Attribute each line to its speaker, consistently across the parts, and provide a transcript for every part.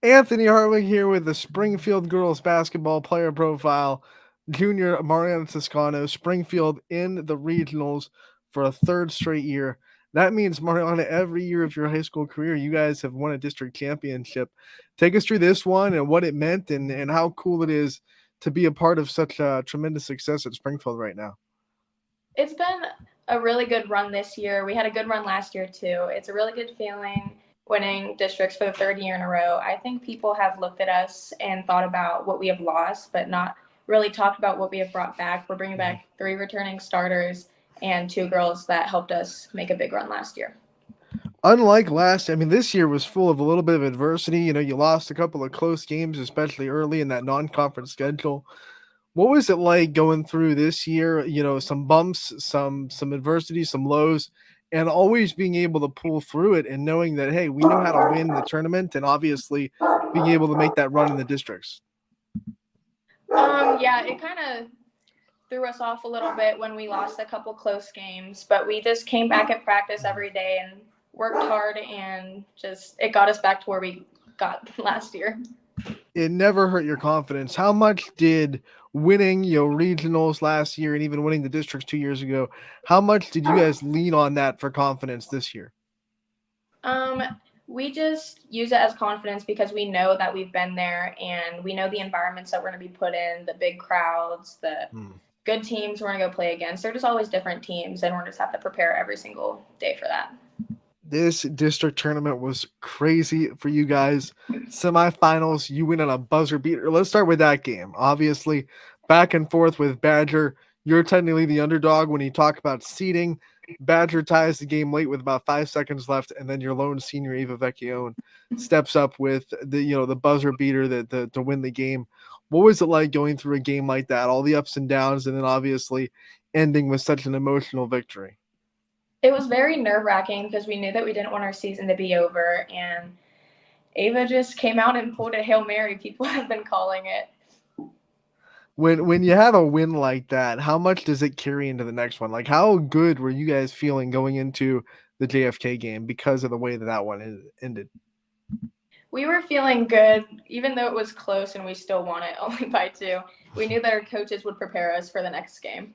Speaker 1: Anthony Hartwig here with the Springfield girls basketball player profile. Junior Mariana Toscano, Springfield in the regionals for a third straight year. That means, Mariana, every year of your high school career, you guys have won a district championship. Take us through this one and what it meant and how cool it is to be a part of such tremendous success at Springfield right now.
Speaker 2: It's been a really good run this year. We had a good run last year too. It's a really good feeling winning districts for the third year in a row. I think people have looked at us and thought about what we have lost, but not really talked about what we have brought back. We're bringing back 3 returning starters and 2 girls that helped us make a big run last year.
Speaker 1: Unlike last, I mean, this year was full of a little bit of adversity. You lost a couple of close games, especially early in that non-conference schedule. What was it like going through this year? Some bumps, some adversity, some lows, and always being able to pull through it and knowing that hey, we know how to win the tournament, and obviously being able to make that run in the districts.
Speaker 2: Yeah, it kind of threw us off a little bit when we lost a couple close games, but we just came back at practice every day and worked hard, and just it got us back to where we got last year.
Speaker 1: It never hurt your confidence. How much did winning regionals last year and even winning the districts 2 years ago? How much did you guys lean on that for confidence this year?
Speaker 2: Um, we just use it as confidence because we know that we've been there and we know the environments that we're going to be put in, the big crowds, the
Speaker 1: Hmm.
Speaker 2: good teams we're going to go play against. They're just always different teams, and we're just have to prepare every single day for that.
Speaker 1: This district tournament was crazy for you guys. Semifinals, you win on a buzzer beater. Let's start with that game. Obviously, back and forth with Badger. You're technically the underdog when you talk about seeding. Badger ties the game late with about 5 seconds left, and then your lone senior Ava Vecchione steps up with the buzzer beater to win the game. What was it like going through a game like that? All the ups and downs, and then obviously ending with such an emotional victory.
Speaker 2: It was very nerve wracking because we knew that we didn't want our season to be over, and Ava just came out and pulled a Hail Mary. People have been calling it.
Speaker 1: When you have a win like that, how much does it carry into the next one? Like, how good were you guys feeling going into the JFK game because of the way that one ended?
Speaker 2: We were feeling good, even though it was close and we still won it only by 2. We knew that our coaches would prepare us for the next game.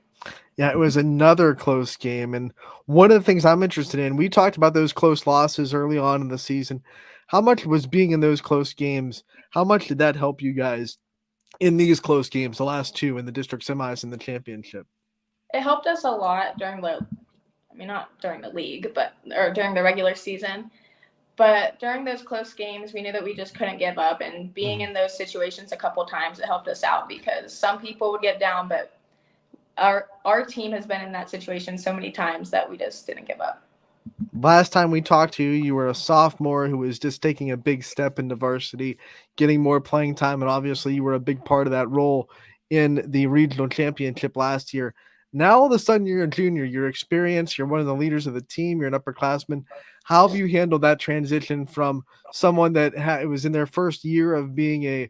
Speaker 1: Yeah, it was another close game, and one of the things I'm interested in, we talked about those close losses early on in the season. How much was being in those close games? How much did that help you guys in these close games, the last two in the district semis and the championship?
Speaker 2: It helped us a lot during not during the league, but or during the regular season. But during those close games, we knew that we just couldn't give up. And being
Speaker 1: Mhm.
Speaker 2: in those situations a couple times, it helped us out because some people would get down, but our team has been in that situation so many times that we just didn't give up.
Speaker 1: Last time we talked to you, you were a sophomore who was just taking a big step into varsity, getting more playing time, and obviously you were a big part of that role in the regional championship last year. Now all of a sudden you're a junior, you're experienced, you're one of the leaders of the team, you're an upperclassman. How have you handled that transition from someone that was in their first year of being a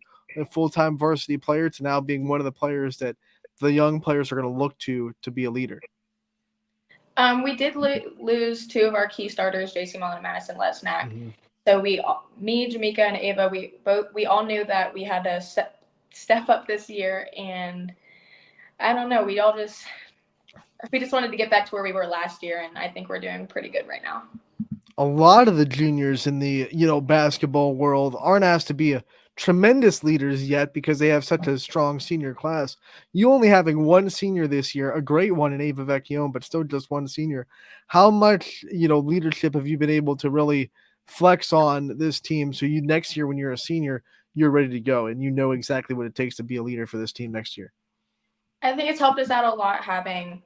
Speaker 1: full-time varsity player to now being one of the players that the young players are going to look to be a leader?
Speaker 2: We did lose 2 of our key starters, JC Mullen and Madison Lesnack.
Speaker 1: Mhm.
Speaker 2: So me, Jamaica, and Ava, we all knew that we had to step up this year, and I don't know, we just wanted to get back to where we were last year, and I think we're doing pretty good right now.
Speaker 1: A lot of the juniors in the basketball world aren't asked to be a tremendous leaders yet because they have such a strong senior class. You only having one senior this year, a great one in Ava Vecchione, but still just one senior. How much leadership have you been able to really flex on this team so you next year when you're a senior you're ready to go and you know exactly what it takes to be a leader for this team next year?
Speaker 2: I think it's helped us out a lot having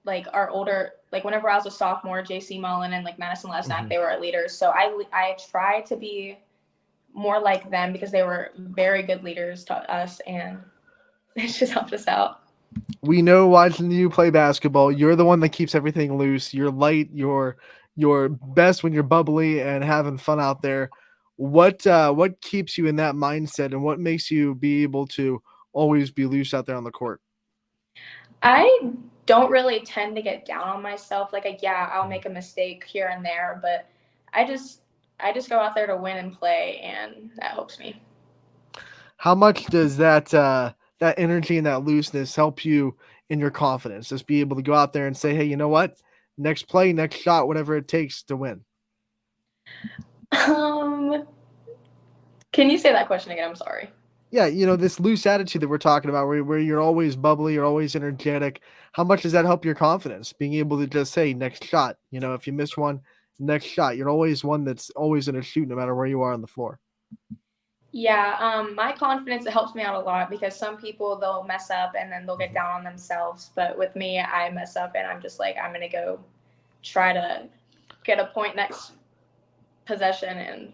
Speaker 2: like our older, like whenever I was a sophomore, JC Mullen and like Madison Lesnack,
Speaker 1: Mhm.
Speaker 2: they were our leaders. So I try to be more like them because they were very good leaders to us, and it just helped us out.
Speaker 1: We know watching you play basketball, you're the one that keeps everything loose. You're light. You're best when you're bubbly and having fun out there. What keeps you in that mindset, and what makes you be able to always be loose out there on the court?
Speaker 2: I don't really tend to get down on myself. Like, yeah, I'll make a mistake here and there, but I just I just go out there to win and play, and that helps me.
Speaker 1: How much does that energy and that looseness help you in your confidence? Just be able to go out there and say, "Hey, you know what? Next play, next shot, whatever it takes to win."
Speaker 2: Um, can you say that question again? I'm sorry.
Speaker 1: Yeah, this loose attitude that we're talking about, where you're always bubbly, you're always energetic. How much does that help your confidence? Being able to just say, "Next shot." If you miss one, next shot. You're always one that's always going to shoot, no matter where you are on the floor.
Speaker 2: Yeah, my confidence, it helps me out a lot because some people, they'll mess up and then they'll get
Speaker 1: Mhm.
Speaker 2: down on themselves. But with me, I mess up and I'm just like, I'm gonna go try to get a point next possession. And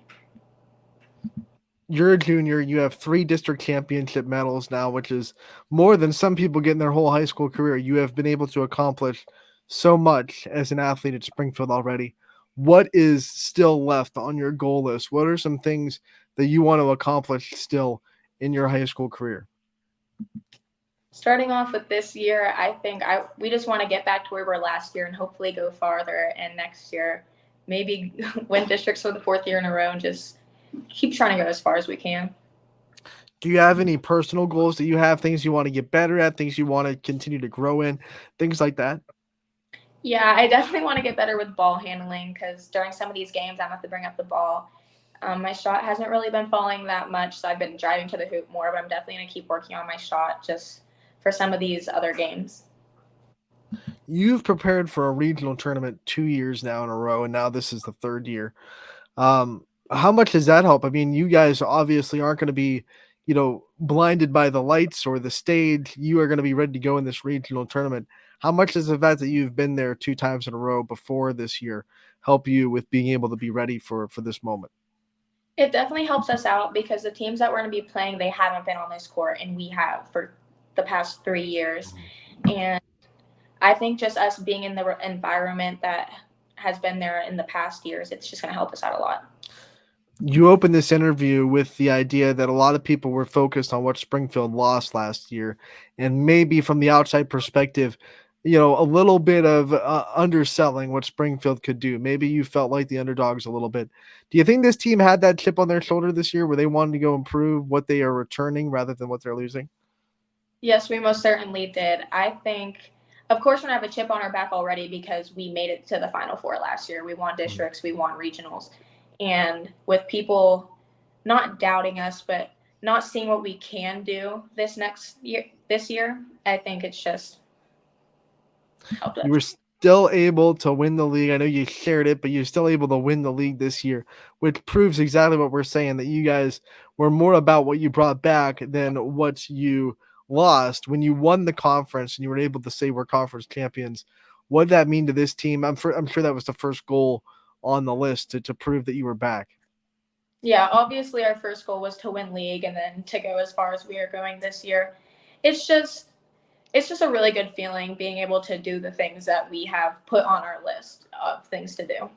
Speaker 1: You're a junior. You have 3 district championship medals now, which is more than some people get in their whole high school career. You have been able to accomplish so much as an athlete at Springfield already. What is still left on your goal list? What are some things that you want to accomplish still in your high school career?
Speaker 2: starting off with this year, I think we just want to get back to where we were last year and hopefully go farther. And next year, maybe win districts for the fourth year in a row and just keep trying to go as far as we can.
Speaker 1: Do you have any personal goals that you have, things you want to get better at, things you want to continue to grow in, things like that?
Speaker 2: Yeah, I definitely want to get better with ball handling because during some of these games, I have to bring up the ball. My shot hasn't really been falling that much, so I've been driving to the hoop more, but I'm definitely going to keep working on my shot just for some of these other games.
Speaker 1: You've prepared for a regional tournament 2 years now in a row, and now this is the third year. How much does that help? I mean, you guys obviously aren't going to be, blinded by the lights or the stage. You are going to be ready to go in this regional tournament. How much does the fact that you've been there 2 times in a row before this year help you with being able to be ready for this moment?
Speaker 2: It definitely helps us out because the teams that we're going to be playing, they haven't been on this court, and we have for the past 3 years. And I think just us being in the environment that has been there in the past years, it's just going to help us out a lot.
Speaker 1: You opened this interview with the idea that a lot of people were focused on what Springfield lost last year, and maybe from the outside perspective, a little bit of underselling what Springfield could do. Maybe you felt like the underdogs a little bit. Do you think this team had that chip on their shoulder this year, where they wanted to go improve what they are returning rather than what they're losing?
Speaker 2: Yes, we most certainly did. I think, of course, we're going to have a chip on our back already because we made it to the Final Four last year. We won districts, we won regionals. And with people not doubting us, but not seeing what we can do this year, I think it's just helped
Speaker 1: You
Speaker 2: us.
Speaker 1: were still able to win the league. I know you shared it, but you're still able to win the league this year, which proves exactly what we're saying, that you guys were more about what you brought back than what you lost. When you won the conference and you were able to say we're conference champions, what did that mean to this team? I'm sure that was the first goal on the list to prove that you were back.
Speaker 2: Yeah, obviously our first goal was to win league and then to go as far as we are going this year. It's just it's just a really good feeling being able to do the things that we have put on our list of things to do.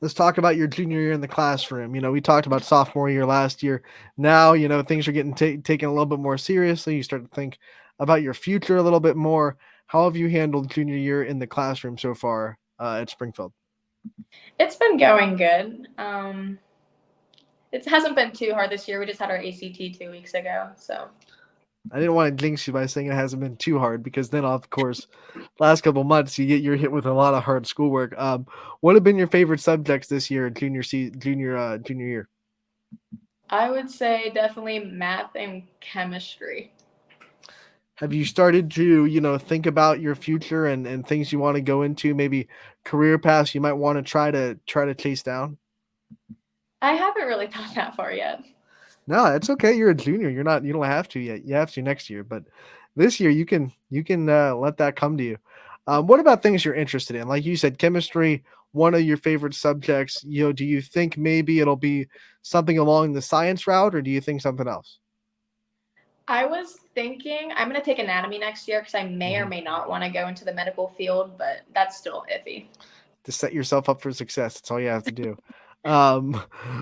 Speaker 1: Let's talk about your junior year in the classroom. We talked about sophomore year last year. Now, things are getting taken a little bit more seriously. You start to think about your future a little bit more. How have you handled junior year in the classroom so far at Springfield?
Speaker 2: It's been going good. It hasn't been too hard this year. We just had our ACT 2 weeks ago, so
Speaker 1: I didn't want to jinx you by saying it hasn't been too hard, because then, of course, last couple months you're hit with a lot of hard schoolwork. What have been your favorite subjects this year, junior year?
Speaker 2: I would say definitely math and chemistry.
Speaker 1: Have you started to, think about your future and things you want to go into, maybe career paths you might want to try to chase down?
Speaker 2: I haven't really thought that far yet.
Speaker 1: No, it's okay. You're a junior. You don't have to yet. You have to next year, but this year you can let that come to you. What about things you're interested in? Like you said, chemistry, one of your favorite subjects. Do you think maybe it'll be something along the science route, or do you think something else?
Speaker 2: I was thinking I'm going to take anatomy next year because I may or
Speaker 1: Mhm.
Speaker 2: may not want to go into the medical field, but that's still iffy.
Speaker 1: To set yourself up for success. That's all you have to do. Um,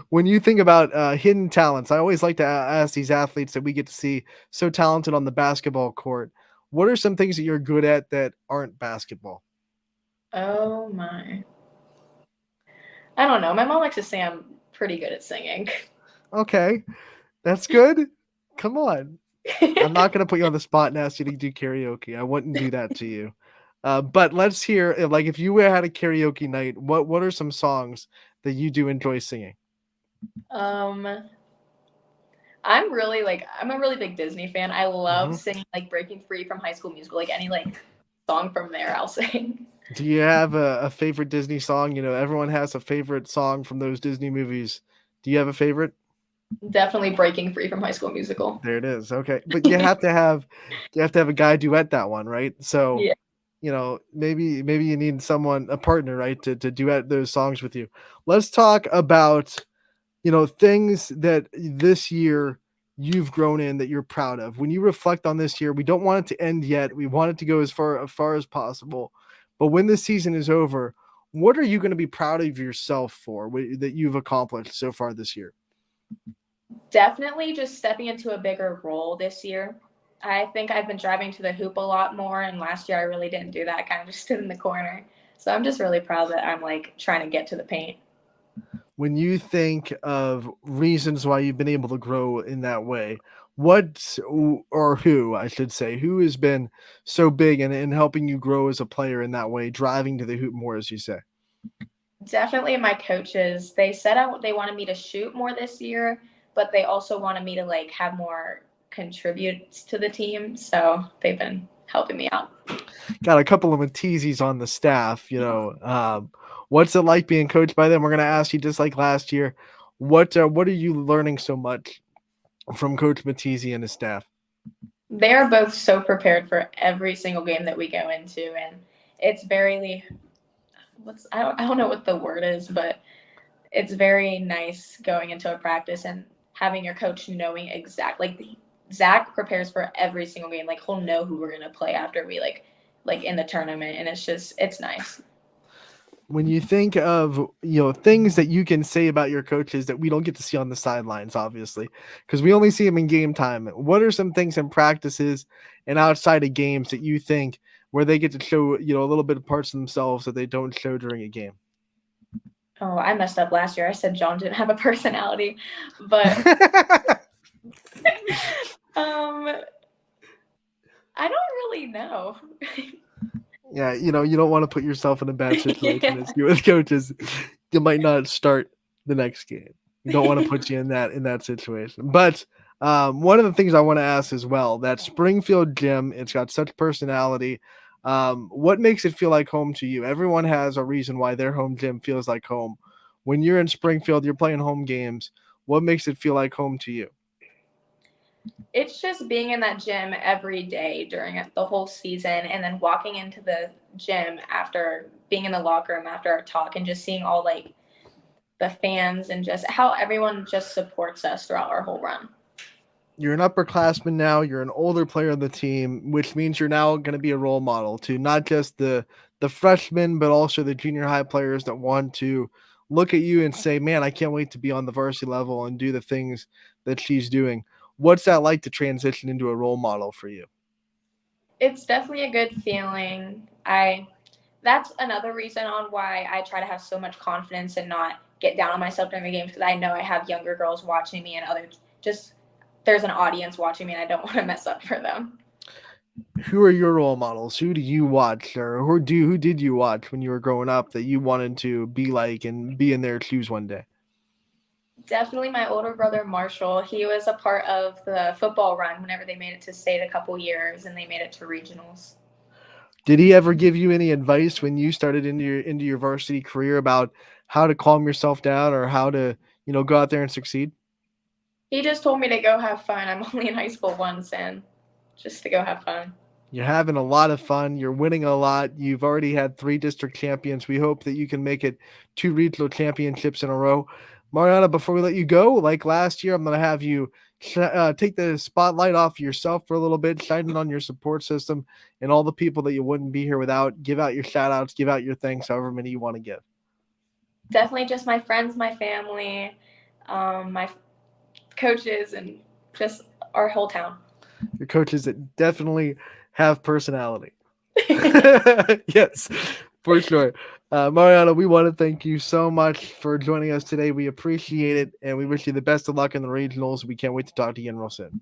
Speaker 1: when you think about hidden talents, I always like to ask these athletes that we get to see so talented on the basketball court. What are some things that you're good at that aren't basketball?
Speaker 2: Oh my. I don't know. My mom likes to say I'm pretty good at singing.
Speaker 1: Okay, that's good. Come on. I'm not gonna put you on the spot and ask you to do karaoke. I wouldn't do that to you. But let's hear like if you had a karaoke night, what are some songs that you do enjoy singing?
Speaker 2: um, I'm a really big Disney fan. I love
Speaker 1: Hmm.
Speaker 2: singing like Breaking Free from High School Musical, like any like song from there, I'll sing.
Speaker 1: Do you have a favorite Disney song? You know, everyone has a favorite song from those Disney movies. Do you have a favorite?
Speaker 2: Definitely Breaking Free from High School Musical.
Speaker 1: There it is. Okay, but you have to have a guy duet that one, right? So
Speaker 2: Yeah.
Speaker 1: maybe you need someone, a partner, right, to duet those songs with you. Let's talk about things that this year you've grown in that you're proud of. When you reflect on this year, we don't want it to end yet. We want it to go as far as possible. But when this season is over, what are you going to be proud of yourself for that you've accomplished so far this year?
Speaker 2: Definitely just stepping into a bigger role this year. I think I've been driving to the hoop a lot more, and last year I really didn't do that. I kind of just stood in the corner. So I'm just really proud that I'm like trying to get to the paint.
Speaker 1: When you think of reasons why you've been able to grow in that way, what or who, I should say, who has been so big in helping you grow as a player in that way, driving to the hoop more, as you say?
Speaker 2: Definitely my coaches. They said they wanted me to shoot more this year, but they also wanted me to like have more contributes to the team. So they've been helping me out.
Speaker 1: Got a couple of Mateezis on the staff. What's it like being coached by them? We're gonna ask you just like last year. What are you learning so much from Coach Mateezi and his staff?
Speaker 2: They are both so prepared for every single game that we go into, and it's very I don't know what the word is, but it's very nice going into a practice and having your coach knowing exactly like Zach prepares for every single game. Like he'll know who we're gonna play after we like in the tournament, and it's nice.
Speaker 1: When you think of things that you can say about your coaches that we don't get to see on the sidelines, obviously, because we only see them in game time, what are some things in practices and outside of games that you think where they get to show a little bit of parts of themselves that they don't show during a game?
Speaker 2: Oh, I messed up last year. I said John didn't have a personality, but um, I don't really know.
Speaker 1: Yeah, you don't want to put yourself in a bad situation
Speaker 2: Yeah.
Speaker 1: as you with coaches. You might not start the next game. You don't want to put you in that situation. But one of the things I want to ask as well, that Springfield gym, it's got such personality. What makes it feel like home to you? Everyone has a reason why their home gym feels like home. When you're in Springfield, you're playing home games. What makes it feel like home to you?
Speaker 2: It's just being in that gym every day during the whole season and then walking into the gym after being in the locker room after our talk and just seeing all like the fans and just how everyone just supports us throughout our whole run.
Speaker 1: You're an upperclassman now. You're an older player on the team, which means you're now going to be a role model to not just the freshmen, but also the junior high players that want to look at you and say, "Man, I can't wait to be on the varsity level and do the things that she's doing." What's that like to transition into a role model for you?
Speaker 2: It's definitely a good feeling. I That's another reason on why I try to have so much confidence and not get down on myself during the games because I know I have younger girls watching me and others just there's an audience watching me and I don't want to mess up for them.
Speaker 1: Who are your role models? Who do you watch, or who did you watch when you were growing up that you wanted to be like and be in their shoes one day?
Speaker 2: Definitely my older brother Marshall. He was a part of the football run whenever they made it to state a couple years and they made it to regionals.
Speaker 1: Did he ever give you any advice when you started into your varsity career about how to calm yourself down or how to, go out there and succeed?
Speaker 2: He just told me to go have fun. I'm only in high school once and just to go have fun.
Speaker 1: You're having a lot of fun. You're winning a lot. You've already had 3 district champions. We hope that you can make it 2 regional championships in a row. Mariana, before we let you go, like last year, I'm going to have you take the spotlight off yourself for a little bit, shine it on your support system and all the people that you wouldn't be here without. Give out your shout outs, give out your thanks, however many you want to give.
Speaker 2: Definitely just my friends, my family, my coaches, and just our whole town.
Speaker 1: Your coaches that definitely have personality. Yes, for sure. Mariana, we want to thank you so much for joining us today. We appreciate it, and we wish you the best of luck in the regionals. We can't wait to talk to you again real soon.